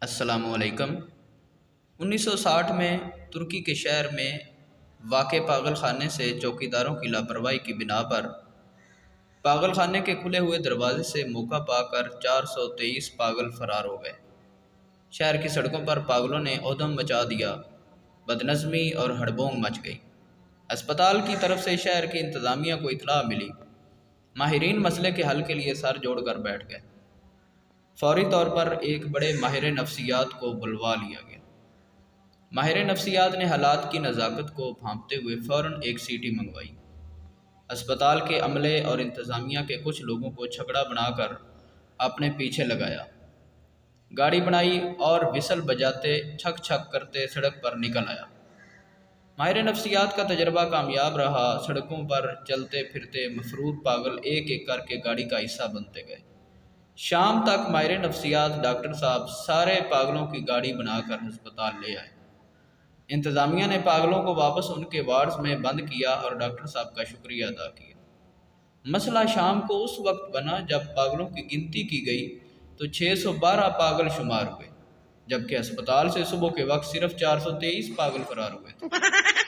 السلام علیکم۔ 1960 میں ترکی کے شہر میں واقع پاگل خانے سے چوکیداروں کی لاپرواہی کی بنا پر پاگل خانے کے کھلے ہوئے دروازے سے موقع پا کر 423 پاگل فرار ہو گئے۔ شہر کی سڑکوں پر پاگلوں نے ادھم مچا دیا، بدنظمی اور ہڑبونگ مچ گئی۔ اسپتال کی طرف سے شہر کی انتظامیہ کو اطلاع ملی۔ ماہرین مسئلے کے حل کے لیے سر جوڑ کر بیٹھ گئے۔ فوری طور پر ایک بڑے ماہر نفسیات کو بلوا لیا گیا۔ ماہر نفسیات نے حالات کی نزاکت کو بھانپتے ہوئے فوراً ایک سی ٹی منگوائی۔ اسپتال کے عملے اور انتظامیہ کے کچھ لوگوں کو چھکڑا بنا کر اپنے پیچھے لگایا، گاڑی بنائی اور وسل بجاتے چھک چھک کرتے سڑک پر نکل آیا۔ ماہر نفسیات کا تجربہ کامیاب رہا۔ سڑکوں پر چلتے پھرتے مفرور پاگل ایک ایک کر کے گاڑی کا حصہ بنتے گئے۔ شام تک ماہر نفسیات ڈاکٹر صاحب سارے پاگلوں کی گاڑی بنا کر ہسپتال لے آئے۔ انتظامیہ نے پاگلوں کو واپس ان کے وارڈز میں بند کیا اور ڈاکٹر صاحب کا شکریہ ادا کیا۔ مسئلہ شام کو اس وقت بنا جب پاگلوں کی گنتی کی گئی تو 612 پاگل شمار ہوئے، جبکہ ہسپتال سے صبح کے وقت صرف 423 پاگل فرار ہوئے تھے۔